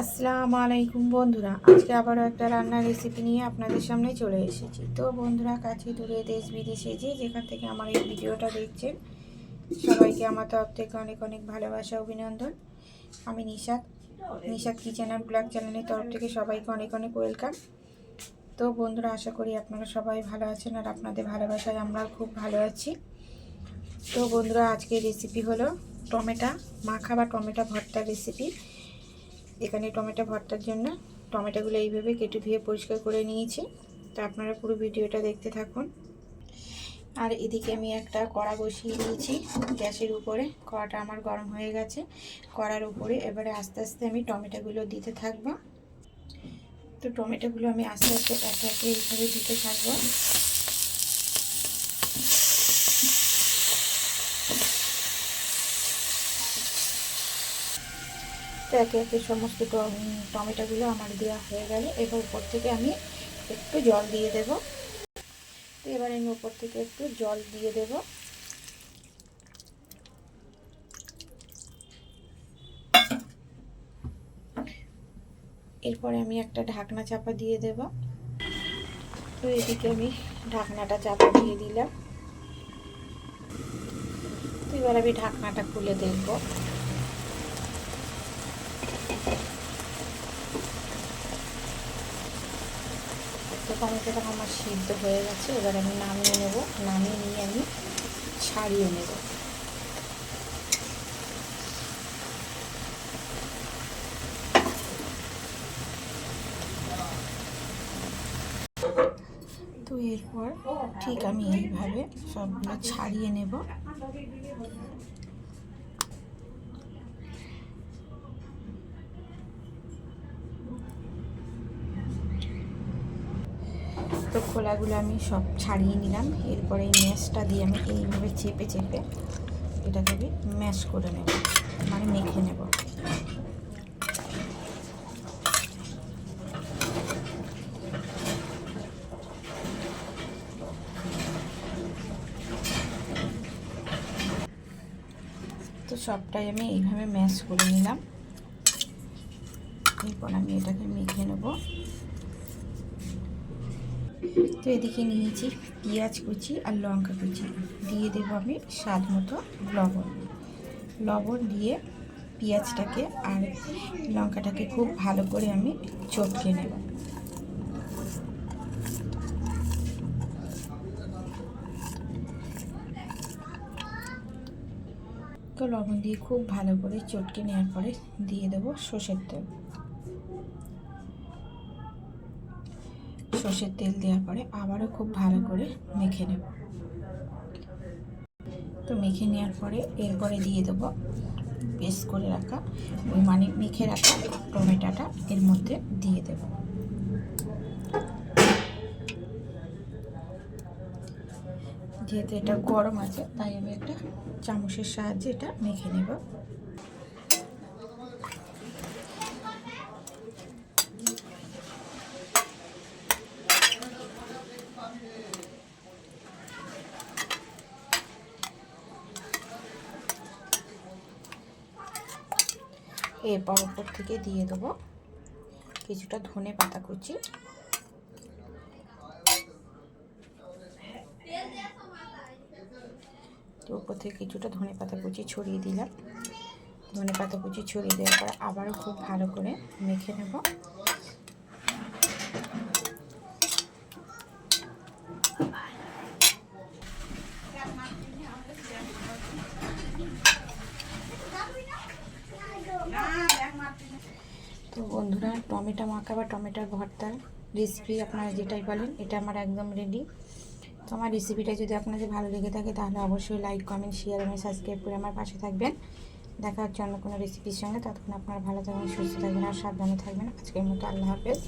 আসসালামু আলাইকুম বন্ধুরা, আজকে আবারও একটা রান্নার রেসিপি নিয়ে আপনাদের সামনে চলে এসেছি। তো বন্ধুরা, কাছে দূরে দেশ বিদেশে যে যেখান থেকে আমার এই ভিডিওটা দেখছেন, সবাইকে আমার তরফ থেকে অনেক অনেক ভালোবাসা, অভিনন্দন। আমি নিশাদ কিচেন অ্যান্ড ব্লগ চ্যানেলের তরফ থেকে সবাইকে অনেক অনেক ওয়েলকাম। তো বন্ধুরা, আশা করি আপনারা সবাই ভালো আছেন আর আপনাদের ভালোবাসায় আমরা খুব ভালো আছি। তো বন্ধুরা, আজকের রেসিপি হলো টমেটো মাখা বা টমেটো ভর্তার রেসিপি। এখানে টমেটো ভর্তার জন্য টমেটোগুলো এইভাবে কেটে ধুয়ে পরিষ্কার করে নিয়েছি। তো আপনারা পুরো ভিডিওটা দেখতে থাকুন। আর এদিকে আমি একটা কড়া বসিয়ে দিয়েছি গ্যাসের উপরে। কড়াটা আমার গরম হয়ে গেছে। কড়ার উপরে এবারে আস্তে আস্তে আমি টমেটোগুলো দিতে থাকবো। তো টমেটোগুলো আমি আস্তে আস্তে একে একে এইভাবে দিতে থাকবো। তো একে একে সমস্ত টমেটোগুলো আমার দেওয়া হয়ে গেলে এবার উপর থেকে আমি একটু জল দিয়ে দেব। তো এবার আমি উপর থেকে একটু জল দিয়ে দেব। এরপরে আমি একটা ঢাকনা চাপা দিয়ে দেব। তো এদিকে আমি ঢাকনাটা চাপা দিয়ে দিলাম। তো এবার আমি ঢাকনাটা খুলে দেখব। তো টমেটোটা আমার সিদ্ধ হয়ে গেছে। এবার আমি নামিয়ে নেব। নামিয়ে নিয়ে আমি ছাড়িয়ে নেব। তো এরপর ঠিক আমি এইভাবে সবগুলো ছাড়িয়ে নেব। তো খোলাগুলো আমি সব ছাড়িয়ে নিলাম। এরপরে এই ম্যাশটা দিয়ে আমি এইভাবে চেপে চেপে এটাকে আমি ম্যাশ করে নেব, মানে মেখে নেব। তো সবটাই আমি এইভাবে ম্যাশ করে নিলাম। এরপর আমি এটাকে মেখে নেব। তো এদিকে নিয়েছি পেঁয়াজ কুচি আর লঙ্কা কুচি, দিয়ে দেব আমি স্বাদ মতো লবণ দিয়ে পেঁয়াজটাকে আর লঙ্কাটাকে খুব ভালো করে আমি চটকে নেব। তো লবণ দিয়ে খুব ভালো করে চটকে নেওয়ার পরে দিয়ে দেব সর্ষের তেল। সর্ষের তেল দেওয়ার পরে আবারও খুব ভালো করে মেখে নেব। তো মেখে নেওয়ার পরে এরপরে দিয়ে দেবো পেস্ট করে রাখা মানে মেখে রাখা টমেটোটা এর মধ্যে দিয়ে দেব। যেহেতু এটা গরম আছে তাই আমি একটা চামচের সাহায্যে এটা মেখে নেব। এরপর উপর থেকে দিয়ে দেবো কিছুটা ধনে পাতা কুচি। তো উপর থেকে কিছুটা ধনে পাতা কুচি ছড়িয়ে দিলাম। ধনে পাতা কুচি ছড়িয়ে দেওয়ার পর আবারও খুব ভালো করে মেখে নেব। তো বন্ধুরা, টমেটো মাখা বা টমেটোর ভর্তার রেসিপি আপনারা যেটাই বলেন, এটা আমার একদম রেডি। তো আমার রেসিপিটা যদি আপনাদের ভালো লেগে থাকে তাহলে অবশ্যই লাইক, কমেন্ট, শেয়ার এবং সাবস্ক্রাইব করে আমার পাশে থাকবেন। দেখা হচ্ছে অন্য কোনো রেসিপির সঙ্গে। ততক্ষণ আপনারা ভালো থাকবেন, সুস্থ থাকবেন আর সাবধানে থাকবেন। আজকের মতো আল্লাহ হাফেজ।